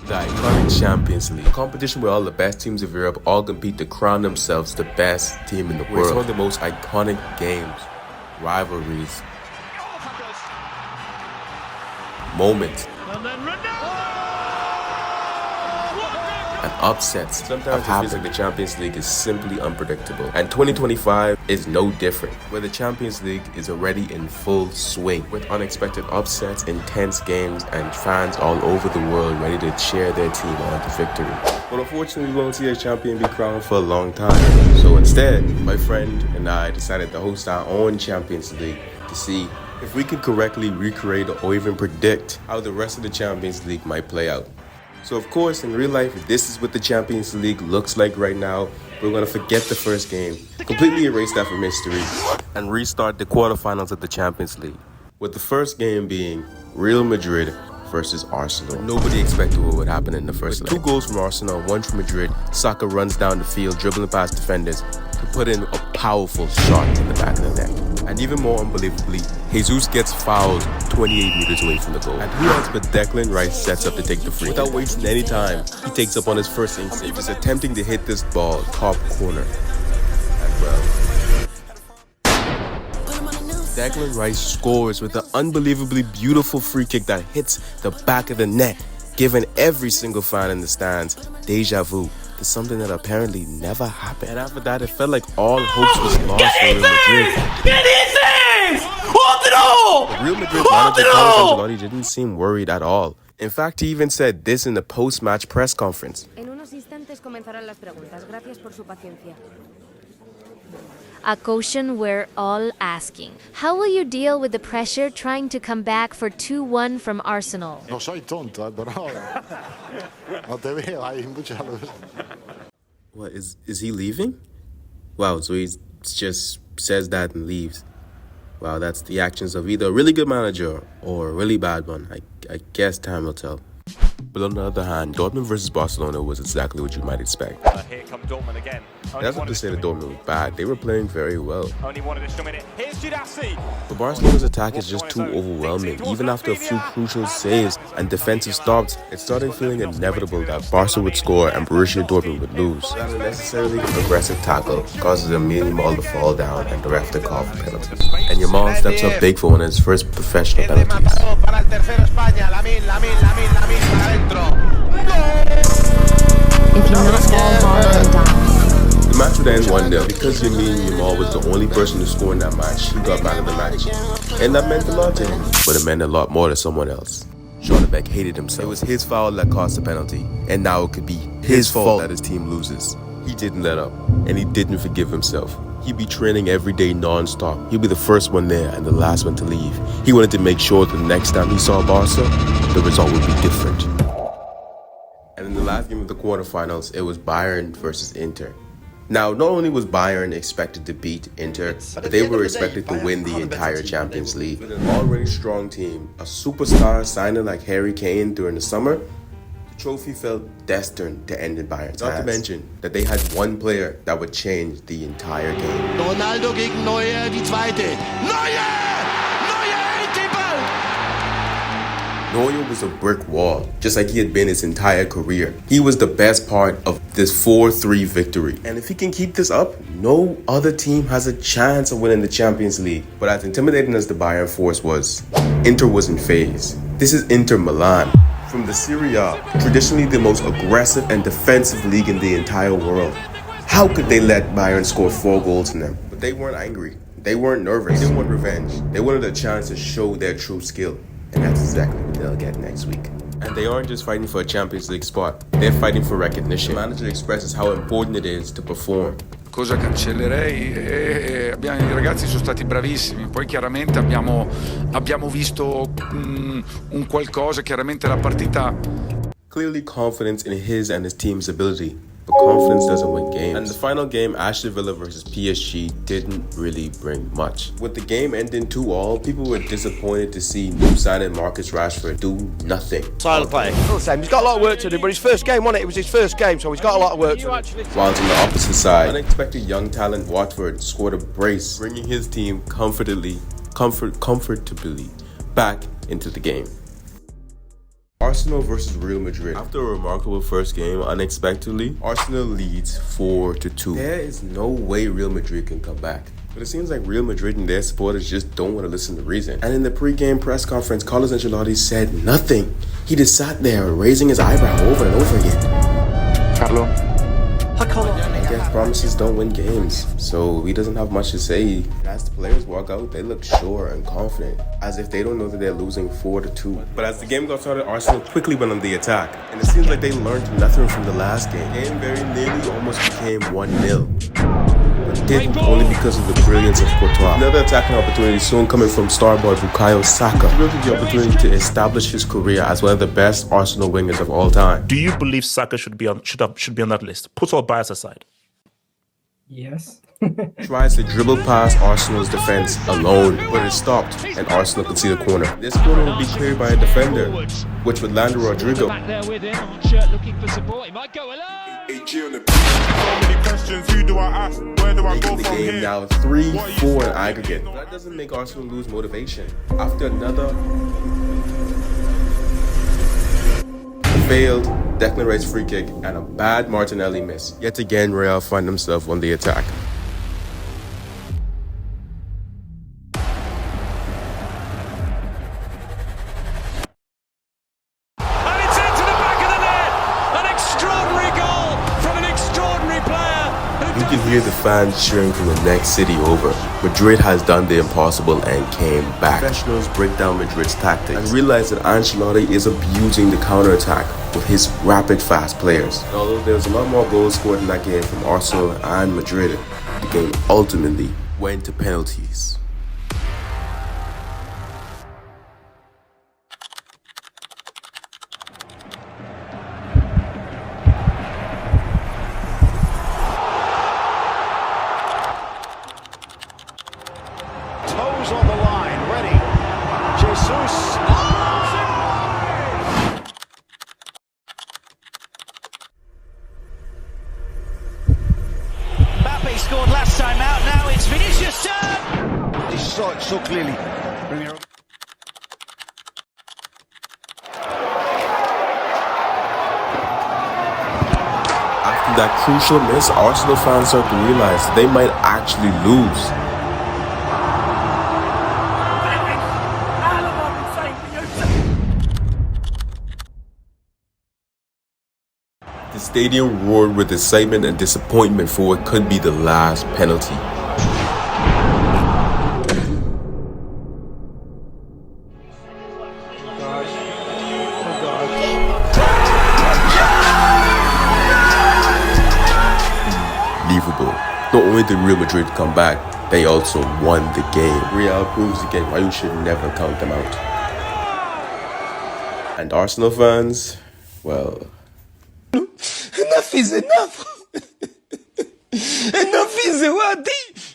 The iconic Champions League, a competition where all the best teams of Europe all compete to crown themselves the best team in the world. It's one of the most iconic games, rivalries, moments, and upsets. Sometimes it feels like the Champions League is simply unpredictable. And 2025 is no different, where the Champions League is already in full swing, with unexpected upsets, intense games, and fans all over the world ready to cheer their team on to victory. But unfortunately, we won't see a champion be crowned for a long time. So instead, my friend and I decided to host our own Champions League to see if we could correctly recreate or even predict how the rest of the Champions League might play out. So of course, in real life, this is what the Champions League looks like right now. We're going to forget the first game, completely erase that from history, and restart the quarterfinals of the Champions League, with the first game being Real Madrid versus Arsenal. Nobody expected what would happen in the first leg. 2 goals from Arsenal, 1 from Madrid. Saka runs down the field, dribbling past defenders, to put in a powerful shot in the back of the net. And even more unbelievably, Jesus gets fouled 28 meters away from the goal. And who else but Declan Rice sets up to take the free. Without wasting any time, he takes up on his first instinct. He was attempting to hit this ball top corner. And well, Declan Rice scores with an unbelievably beautiful free kick that hits the back of the net, giving every single fan in the stands deja vu to something that apparently never happened. And after that, it felt like all hopes was lost for Real Madrid. The Real Madrid manager Carlo Ancelotti didn't seem worried at all. In fact, he even said this in the post-match press conference. En unos instantes comenzarán las preguntas. Gracias por su paciencia. A question we're all asking. How will you deal with the pressure trying to come back for 2-1 from Arsenal? No soy tonto, pero no te veo, hay mucha luz. What, is he leaving? Wow, so he just says that and leaves. Wow, that's the actions of either a really good manager or a really bad one. I guess time will tell. But on the other hand, Dortmund versus Barcelona was exactly what you might expect. Here come Dortmund again. That's not to say that Dortmund was bad. They were playing very well. Only one additional minute. Here's Judassi. But Barcelona's attack is just too overwhelming. Even after a few crucial saves and defensive stops, it started feeling inevitable that Barca would score and Borussia Dortmund would lose. That unnecessarily aggressive tackle causes a Yamal to fall down and the ref to call for penalties. And Yamal steps up big for one of his first professional penalties. If you not all ball down. The match would end 1-0 because Yamal was the only person to score in that match. He got man of the match, and that meant a lot to him. But it meant a lot more to someone else. Schonnebeck hated himself. It was his foul that caused the penalty, and now it could be his fault that his team loses. He didn't let up, and he didn't forgive himself. He'd be training every day non-stop. He'd be the first one there and the last one to leave. He wanted to make sure that the next time he saw Barca, the result would be different. And in the last game of the quarterfinals, it was Bayern versus Inter. Now, not only was Bayern expected to beat Inter, but they were expected to win the entire Champions League. With an already strong team, a superstar signing like Harry Kane during the summer, the trophy felt destined to end in Bayern's hands. Not to mention that they had one player that would change the entire game. Ronaldo gegen Neuer, die zweite. Neuer! Neuer was a brick wall, just like he had been his entire career. He was the best part of this 4-3 victory. And if he can keep this up, no other team has a chance of winning the Champions League. But as intimidating as the Bayern force was, Inter was in phase. This is Inter Milan. From the Serie A, traditionally the most aggressive and defensive league in the entire world. How could they let Bayern score 4 goals in them? But they weren't angry. They weren't nervous. They didn't want revenge. They wanted a chance to show their true skill. And that's exactly what they'll get next week. And they aren't just fighting for a Champions League spot. They're fighting for recognition. The manager expresses how important it is to perform. Cosa cancellerei? I ragazzi sono stati bravissimi. Poi chiaramente abbiamo visto un qualcosa. Chiaramente la partita. Clearly confidence in his and his team's ability. But confidence doesn't win games. And the final game, Aston Villa versus PSG, didn't really bring much. With the game ending 2-2, people were disappointed to see new signing Marcus Rashford do nothing. Silent play. He's got a lot of work to do, but his first game, wasn't it? It was his first game, so he's got a lot of work to do. While on the opposite side, unexpected young talent Watford scored a brace, bringing his team comfortably back into the game. Arsenal versus Real Madrid. After a remarkable first game, unexpectedly, Arsenal leads 4-2. There is no way Real Madrid can come back. But it seems like Real Madrid and their supporters just don't want to listen to reason. And in the pre-game press conference, Carlos Ancelotti said nothing. He just sat there raising his eyebrow over and over again. Carlo. I guess promises don't win games, so he doesn't have much to say. As the players walk out, they look sure and confident, as if they don't know that they're losing 4-2. But as the game got started, Arsenal quickly went on the attack, and it seems like they learned nothing from the last game. The game very nearly almost became 1-0. But didn't, only because of the brilliance of Courtois. Another attacking opportunity soon coming from star boy Bukayo Saka. He took the opportunity to establish his career as one of the best Arsenal wingers of all time. Do you believe Saka should be on that list? Put all bias aside. Yes. Tries to dribble past Arsenal's defense alone, but it stopped, and Arsenal could see the corner. This corner will be cleared by a defender, which would land Rodrigo. Back there with him, on shirt looking for support. He might go alone. So many questions, who do I ask? Where do I go Making the from game here? now 3-4 in aggregate. But that doesn't make Arsenal lose motivation. After another failed Declan Rice free kick and a bad Martinelli miss, yet again Real find themselves on the attack. And it's into the back of the net. An extraordinary goal from an extraordinary player. You can hear the fans cheering from the next city over. Madrid has done the impossible and came back. Professionals break down Madrid's tactics and realize that Ancelotti is abusing the counter-attack with his rapid fast players. And although there was a lot more goals scored in that game from Arsenal and Madrid, the game ultimately went to penalties. Toes on the line, ready. Jesus. Mbappe scored last time out. Now it's Vinicius' turn. He saw it so clearly. After that crucial miss, Arsenal fans start to realize they might actually lose. The stadium roared with excitement and disappointment for what could be the last penalty. Unbelievable. Not only did Real Madrid come back, they also won the game. Real proves again why you should never count them out. And Arsenal fans, well, Enough is enough. Enough is what?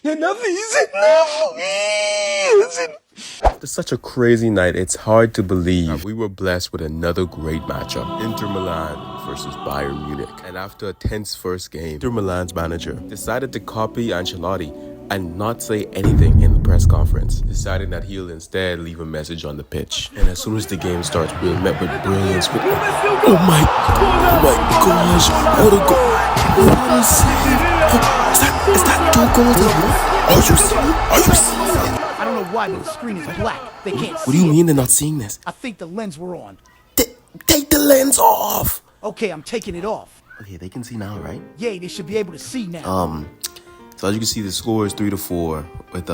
Enough is enough. after such a crazy night, it's hard to believe that we were blessed with another great matchup. Inter Milan versus Bayern Munich. And after a tense first game, Inter Milan's manager decided to copy Ancelotti and not say anything in the press conference, deciding that he'll instead leave a message on the pitch. And as soon as the game starts, we're met with brilliance. Oh my gosh, what a goal! What a save! Is that 2 goals in one? Are you seeing it? I don't know why, but the screen is black. They can't see. What do you mean they're not seeing this? I think the lens were on. Take the lens off! Okay, I'm taking it off. Okay, they can see now, right? Yeah, they should be able to see now. So as you can see, the score is 3-4 with,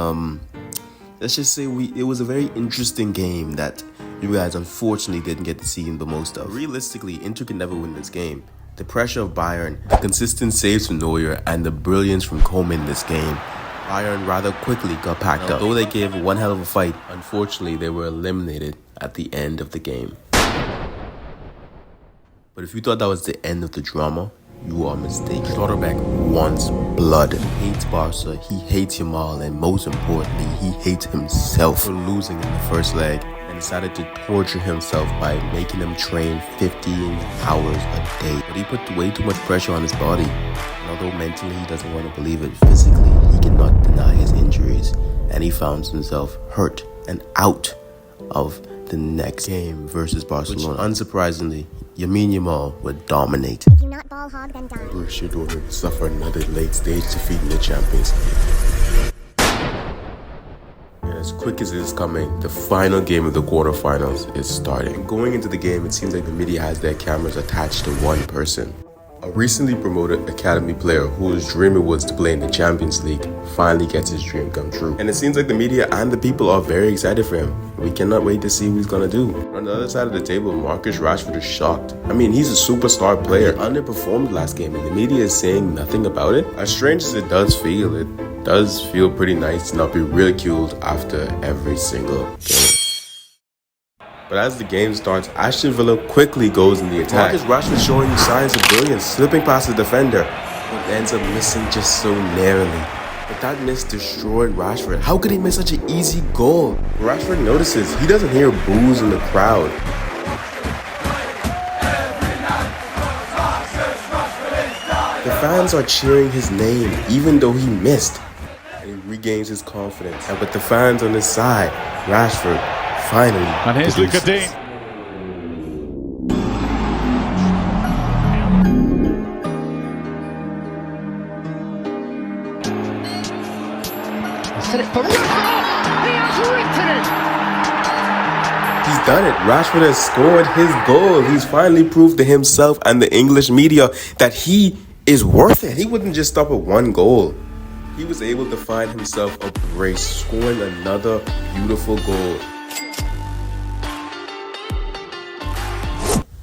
let's just say it was a very interesting game that you guys unfortunately didn't get to see the most of. Realistically, Inter can never win this game. The pressure of Bayern, the consistent saves from Neuer, and the brilliance from Coman in this game, Bayern rather quickly got packed up. Though they gave one hell of a fight, unfortunately they were eliminated at the end of the game. But if you thought that was the end of the drama, you are mistaken. Schlotterbeck wants blood. He hates Barca, he hates Yamal, and most importantly, he hates himself for losing in the first leg and decided to torture himself by making him train 15 hours a day. But he put way too much pressure on his body. And although mentally he doesn't want to believe it, physically he cannot deny his injuries. And he found himself hurt and out of the next game versus Barcelona, which, unsurprisingly, Lamine Yamal would dominate. If you not ball hog, then die. Borussia Dortmund suffer another late stage defeat in the Champions League. And as quick as it is coming, the final game of the quarterfinals is starting. And going into the game, it seems like the media has their cameras attached to one person. A recently promoted academy player whose dream it was to play in the Champions League finally gets his dream come true. And it seems like the media and the people are very excited for him. We cannot wait to see what he's gonna do. On the other side of the table, Marcus Rashford is shocked. I mean, he's a superstar player. He underperformed last game and the media is saying nothing about it. As strange as it does feel pretty nice to not be ridiculed after every single game. But as the game starts, Aston Villa quickly goes in the attack. Marcus Rashford showing signs of brilliance, slipping past the defender, but ends up missing just so narrowly. But that miss destroyed Rashford. How could he miss such an easy goal? Rashford notices he doesn't hear boos in the crowd. The fans are cheering his name even though he missed. And he regains his confidence. And with the fans on his side, Rashford finally. And here's Lucas Dean. Set it for Rashford. He has written it. He's done it. Rashford has scored his goal. He's finally proved to himself and the English media that he is worth it. He wouldn't just stop at one goal. He was able to find himself a brace, scoring another beautiful goal.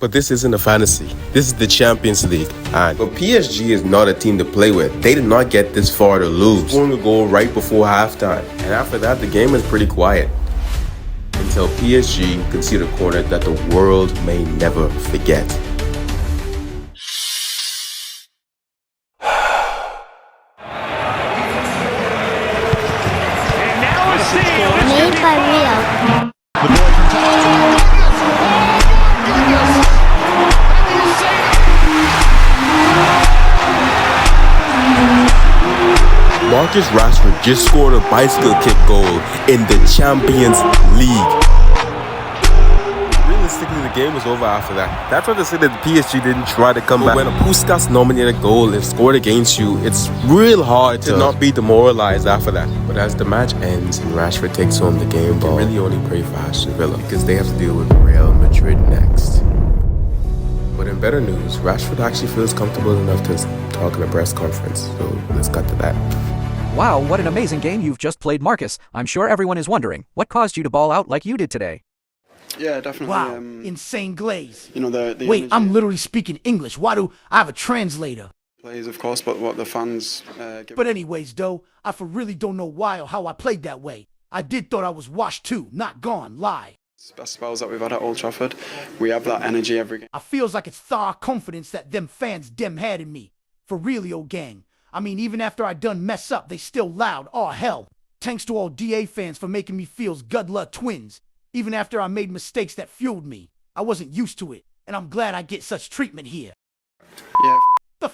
But this isn't a fantasy. This is the Champions League. But PSG is not a team to play with. They did not get this far to lose, scoring a goal right before halftime. And after that, the game was pretty quiet. Until PSG conceded a corner that the world may never forget. Made by Rio. Marcus Rashford just scored a bicycle kick goal in the Champions League. Realistically, the game was over after that. That's why they say that PSG didn't try to come back. When a Puskas nominated goal is scored against you, it's real hard to not be demoralized after that. But as the match ends and Rashford takes home the game ball, you can really only pray for Aston Villa because they have to deal with Real Madrid next. But in better news, Rashford actually feels comfortable enough to talk in a press conference. So let's cut to that. Wow, what an amazing game you've just played, Marcus. I'm sure everyone is wondering, what caused you to ball out like you did today? Yeah, definitely. Wow, insane glaze. You know, the Wait, energy I'm literally speaking English. Why do I have a translator? plays, of course, but what the fans give. But anyways, though, I for really don't know why or how I played that way. I did thought I was washed too, not gone, lie. Best spells that we've had at Old Trafford. We have that energy every game. I feels like it's thar confidence that them fans had in me. For really, old gang. I mean, even after I done mess up, they still loud. Oh, hell. Thanks to all DA fans for making me feel's Gudla twins. Even after I made mistakes that fueled me. I wasn't used to it, and I'm glad I get such treatment here. Yeah. The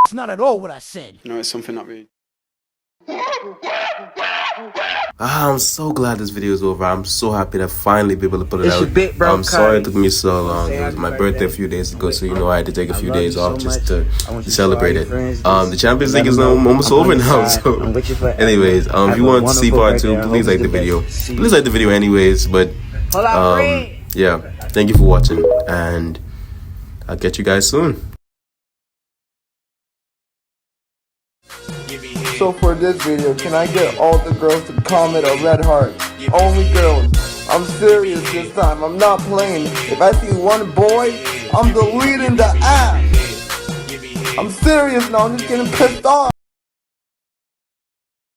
it's not at all what I said. You know, it's something that we... I'm so glad this video is over. I'm so happy to finally be able to put it out. Bit, bro, I'm sorry it took me so long. It was my birthday a few days ago, so you know I had to take a few days off just to celebrate it. The Champions League is almost over now, so anyways, if you want to see part 2, please like the video. Please like the video anyways, but yeah, thank you for watching, and I'll catch you guys soon. So for this video, can I get all the girls to comment a red heart? Only girls. I'm serious this time. I'm not playing. If I see one boy, I'm deleting the app. I'm serious now. I'm just getting pissed off.